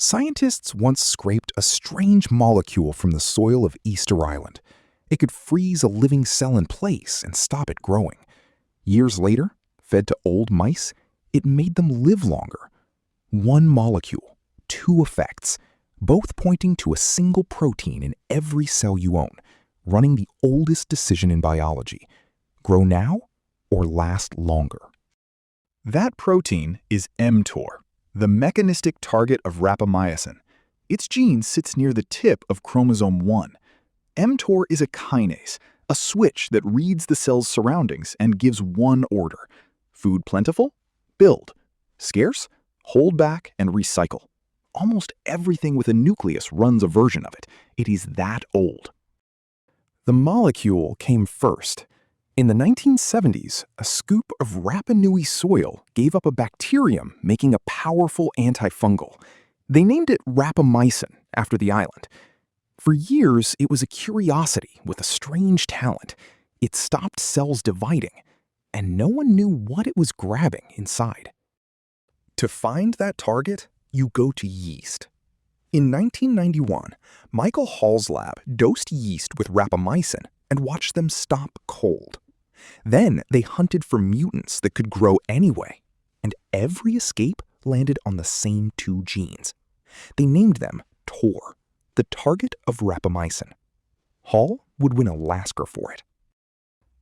Scientists once scraped a strange molecule from the soil of Easter Island. It could freeze a living cell in place and stop it growing. Years later, fed to old mice, it made them live longer. One molecule, two effects, both pointing to a single protein in every cell you own, running the oldest decision in biology: grow now or last longer. That protein is mTOR, the mechanistic target of rapamycin. Its gene sits near the tip of chromosome 1. mTOR is a kinase, a switch that reads the cell's surroundings and gives one order: food plentiful? Build. Scarce? Hold back and recycle. Almost everything with a nucleus runs a version of it. It is that old. The molecule came first. In the 1970s, a scoop of Rapa Nui soil gave up a bacterium making a powerful antifungal. They named it rapamycin after the island. For years, it was a curiosity with a strange talent. It stopped cells dividing, and no one knew what it was grabbing inside. To find that target, you go to yeast. In 1991, Michael Hall's lab dosed yeast with rapamycin and watched them stop cold. Then they hunted for mutants that could grow anyway, and every escape landed on the same two genes. They named them mTOR, the target of rapamycin. Hall would win a Lasker for it.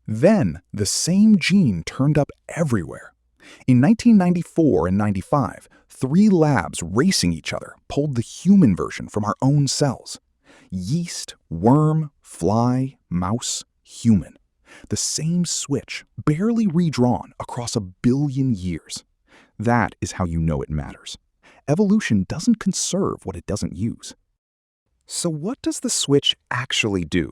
Then the same gene turned up everywhere. In 1994 and 95, 3 labs racing each other pulled the human version from our own cells. Yeast, worm, fly, mouse, human. The same switch, barely redrawn across 1 billion years. That is how you know it matters. Evolution doesn't conserve what it doesn't use. So what does the switch actually do?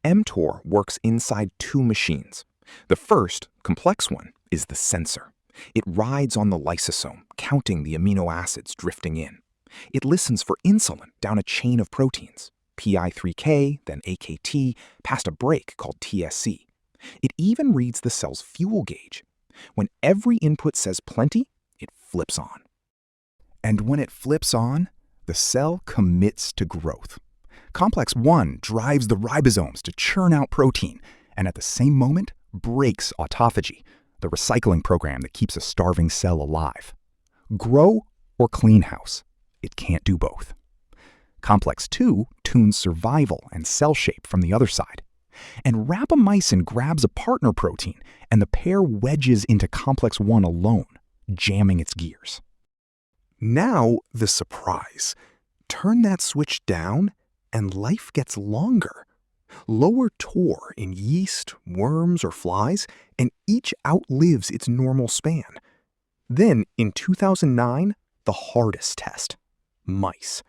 mTOR works inside 2 machines. The first, complex one, is the sensor. It rides on the lysosome, counting the amino acids drifting in. It listens for insulin down a chain of proteins, PI3K, then AKT, past a brake called TSC. It even reads the cell's fuel gauge. When every input says plenty, it flips on. And when it flips on, the cell commits to growth. Complex 1 drives the ribosomes to churn out protein, and at the same moment, breaks autophagy, the recycling program that keeps a starving cell alive. Grow or clean house, it can't do both. Complex 2 tunes survival and cell shape from the other side. And rapamycin grabs a partner protein, and the pair wedges into complex 1 alone, jamming its gears. Now the surprise. Turn that switch down, and life gets longer. Lower mTOR in yeast, worms, or flies, and each outlives its normal span. Then, in 2009, the hardest test: mice.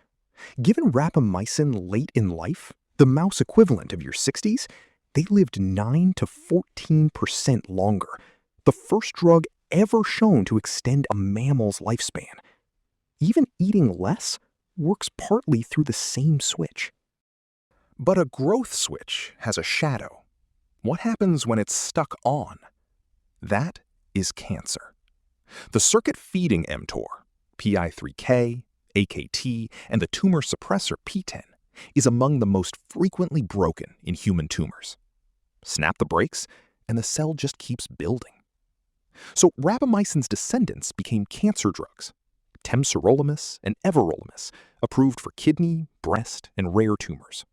Given rapamycin late in life, the mouse equivalent of your 60s, they lived 9 to 14% longer, the first drug ever shown to extend a mammal's lifespan. Even eating less works partly through the same switch. But a growth switch has a shadow. What happens when it's stuck on? That is cancer. The circuit feeding mTOR, PI3K, AKT, and the tumor suppressor PTEN, is among the most frequently broken in human tumors. Snap the brakes, and the cell just keeps building. So rapamycin's descendants became cancer drugs: temsirolimus and everolimus, approved for kidney, breast, and rare tumors.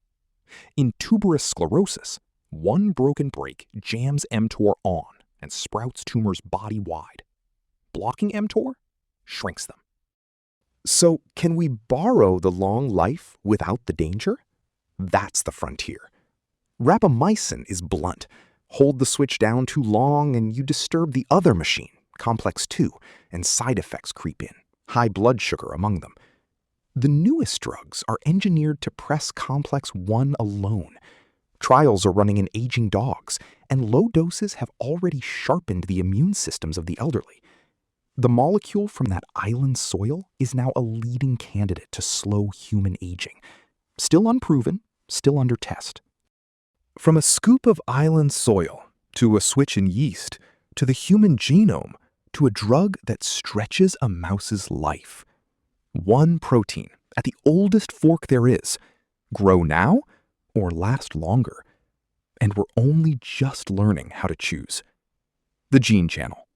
In tuberous sclerosis, one broken brake jams mTOR on and sprouts tumors body-wide. Blocking mTOR shrinks them. So, can we borrow the long life without the danger? That's the frontier. Rapamycin is blunt. Hold the switch down too long and you disturb the other machine, complex 2, and side effects creep in, high blood sugar among them. The newest drugs are engineered to press complex 1 alone. Trials are running in aging dogs, and low doses have already sharpened the immune systems of the elderly. The molecule from that island soil is now a leading candidate to slow human aging. Still unproven, still under test. From a scoop of island soil, to a switch in yeast, to the human genome, to a drug that stretches a mouse's life. One protein, at the oldest fork there is. Grow now or last longer? And we're only just learning how to choose. The Gene Channel.